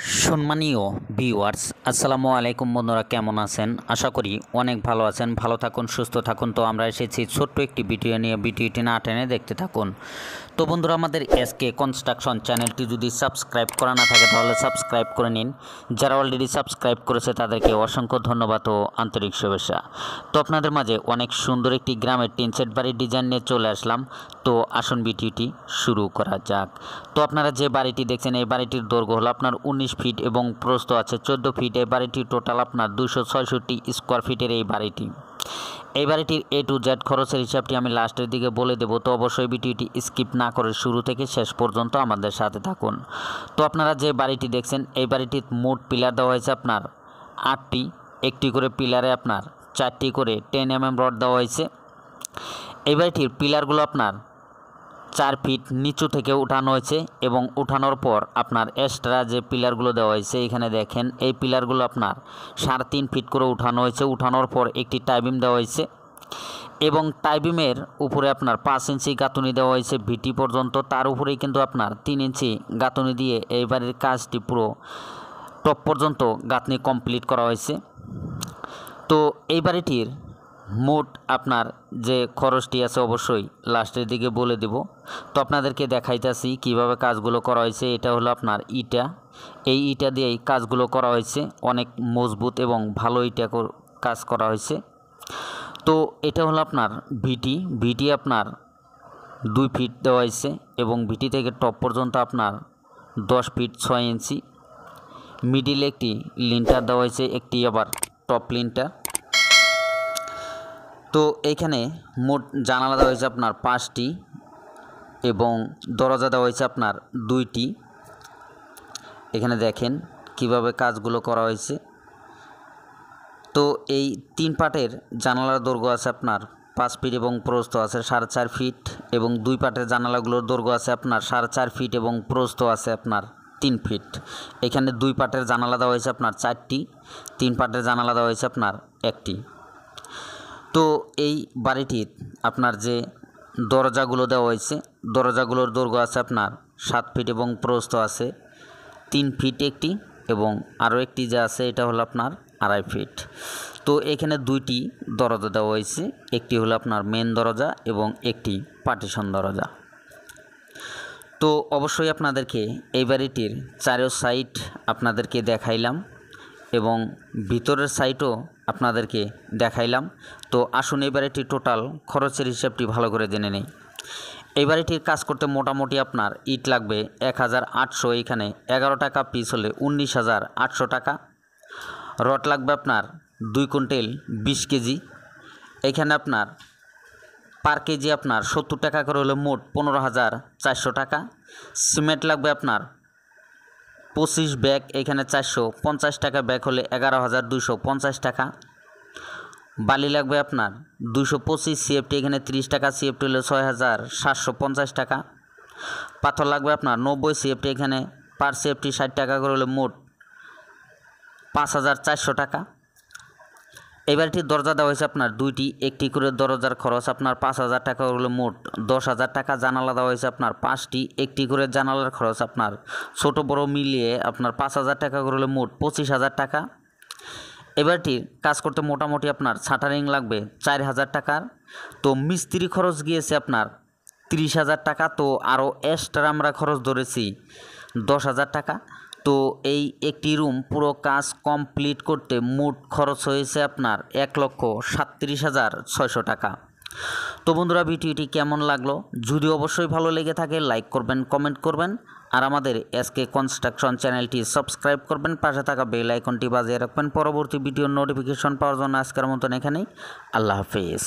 সম্মানীয় ভিউয়ার্স, আসসালামু আলাইকুম। বন্ধুরা কেমন আছেন? আশা করি অনেক ভালো আছেন। ভালো থাকুন, সুস্থ থাকুন। তো আমরা এসেছি ছোট্ট একটি ভিডিও নিয়ে, ভিডিওটি না টেনে দেখতে থাকুন। তো বন্ধুরা, আমাদের এসকে কনস্ট্রাকশন চ্যানেলটি যদি সাবস্ক্রাইব করা না থাকে তাহলে সাবস্ক্রাইব করে নিন। যারা অলরেডি সাবস্ক্রাইব করেছে তাদেরকে অসংখ্য ধন্যবাদ ও আন্তরিক শুভেচ্ছা। তো আপনাদের মাঝে অনেক সুন্দর একটি গ্রামের টিন সেট বাড়ির ডিজাইন নিয়ে চলে আসলাম। তো আসুন ভিডিওটি শুরু করা যাক। তো আপনারা যে বাড়িটি দেখছেন এই বাড়িটির দৈর্ঘ্য হলো আপনার 19 ফিট এবং প্রস্থ আছে 14 ফিট। এই বাড়িটি টোটাল আপনার 266 স্কোয়ার ফিটের এই বাড়িটি। এই বাড়িটির A to Z খরচের হিসাবটি আমি লাস্টের দিকে বলে দেব। তো অবশ্যই ভিডিওটি স্কিপ না করে শুরু থেকে শেষ পর্যন্ত আমাদের সাথে থাকুন। তো আপনারা যে বাড়িটি দেখছেন এই বাড়িটির মোট পিলার দেওয়া হয়েছে আপনার 8টি। একটি করে পিলারে আপনার 4টি করে 10 mm রড দেওয়া হয়েছে। এই বাড়িটির পিলারগুলো আপনার 4 ফিট নিচু থেকে উঠানো হয়েছে এবং উঠানোর পর আপনার এক্সট্রা যে পিলারগুলো দেওয়া হয়েছে এখানে দেখেন এই পিলারগুলো আপনার 3.5 ফিট করে উঠানো হয়েছে। উঠানোর পর একটি টাইবিম দেওয়া হয়েছে এবং টাইবিমের উপরে আপনার 5 ইঞ্চি গাঁথুনি দেওয়া হয়েছে ভিটি পর্যন্ত। তার উপরেই কিন্তু আপনার 3 ইঞ্চি গাঁথুনি দিয়ে এই বাড়ির কাজটি পুরো টপ পর্যন্ত গাঁথনি কমপ্লিট করা হয়েছে। তো এই বাড়িটির মোট আপনার যে খরচটি আছে অবশ্যই লাস্টের দিকে বলে দেব। তো আপনাদেরকে দেখাইতেছি কিভাবে কাজগুলো করা হয়েছে। এটা হলো আপনার ইটা। এই ইটা দিয়েই কাজগুলো করা হয়েছে। অনেক মজবুত এবং ভালো ইটা কাজ করা হয়েছে। তো এটা হলো আপনার ভিটি আপনার 2 ফিট দেওয়া হয়েছে এবং ভিটি থেকে টপ পর্যন্ত আপনার 10 ফিট 6 ইঞ্চি। মিডিলে একটি লিন্টার দেওয়া হয়েছে, একটি আবার টপ লিন্টার। তো এইখানে মোট জানালা দেওয়া হয়েছে আপনার 5টি এবং দরজা দেওয়া হয়েছে আপনার 2টি। এখানে দেখেন কিভাবে কাজগুলো করা হয়েছে। তো এই 3 পাটের জানালার দৈর্ঘ্য আছে আপনার 5 ফিট এবং প্রস্থ আছে 4.5 ফিট এবং 2 পাটের জানালাগুলোর দৈর্ঘ্য আছে আপনার 4.5 ফিট এবং প্রস্থ আছে আপনার 3 ফিট। এখানে 2 পাটের জানালা দেওয়া হয়েছে আপনার 4টি, 3 পাটের জানালা দেওয়া হয়েছে আপনার 1টি। তো এই বাড়িটির আপনার যে দরজাগুলো দেওয়া হয়েছে দরজাগুলোর দৈর্ঘ্য আছে আপনার 7 ফিট এবং প্রস্থ আছে 3 ফিট একটি এবং আরও একটি যে আছে এটা হলো আপনার 2.5 ফিট। তো এখানে 2টি দরজা দেওয়া হয়েছে, একটি হলো আপনার মেন দরজা এবং একটি পার্টিশন দরজা। তো অবশ্যই আপনাদেরকে এই বাড়িটির চারো সাইড আপনাদেরকে দেখাইলাম এবং ভিতরের সাইডও আপনাদেরকে দেখাইলাম। তো আসুন এই বাড়িটির টোটাল খরচের হিসাবটি ভালো করে জেনে নেই। এই বাড়িটির কাজ করতে মোটামুটি আপনার ইট লাগবে 1800, এখানে 11 টাকা পিস হলে 19,800 টাকা। রড লাগবে আপনার 2 কুইন্টাল 20 কেজি। এখানে আপনার পার কেজি আপনার 70 টাকা করে হলে মোট 15,400 টাকা। সিমেন্ট লাগবে আপনার 25 ব্যাগ, এখানে 450 টাকা ব্যাগ হলে 11,250 টাকা। বালি লাগবে আপনার 225 CFT, এখানে 30 টাকা CFT হলে 6,750 টাকা। পাথর লাগবে আপনার 90 CFT, এখানে পার CFT 60 টাকা করে হলে মোট 5,400 টাকা। এই বাড়িটির দরজা দেওয়া হয়েছে আপনার 2টি, একটি করে দরজার খরচ আপনার 5,000 টাকা হলে মোট 10,000 টাকা। জানালা দেওয়া হয়েছে আপনার 5টি, একটি করে জানালার খরচ আপনার ছোট বড় মিলিয়ে আপনার 5,000 টাকা করে হলে মোট 25,000 টাকা। এবারটির কাজ করতে মোটামুটি আপনার শাটারিং লাগবে 4,000 টাকার। তো মিস্ত্রি খরচ গিয়েছে আপনার 30,000 টাকা। তো আরও এক্সট্রা আমরা খরচ ধরেছি 10,000 টাকা। তো এই একটি রুম পুরো কাজ কমপ্লিট করতে মোট খরচ হয়েছে আপনার 1,37,600 টাকা। তো বন্ধুরা, ভিডিওটি কেমন লাগলো? যদি অবশ্যই ভালো লেগে থাকে লাইক করবেন, কমেন্ট করবেন আর আমাদের এসকে কনস্ট্রাকশন চ্যানেলটি সাবস্ক্রাইব করবেন। পাশে থাকা বেল আইকনটি বাজিয়ে রাখবেন পরবর্তী ভিডিওর নোটিফিকেশন পাওয়ার জন্য। আজকের মতন এখানেই, আল্লাহ হাফেজ।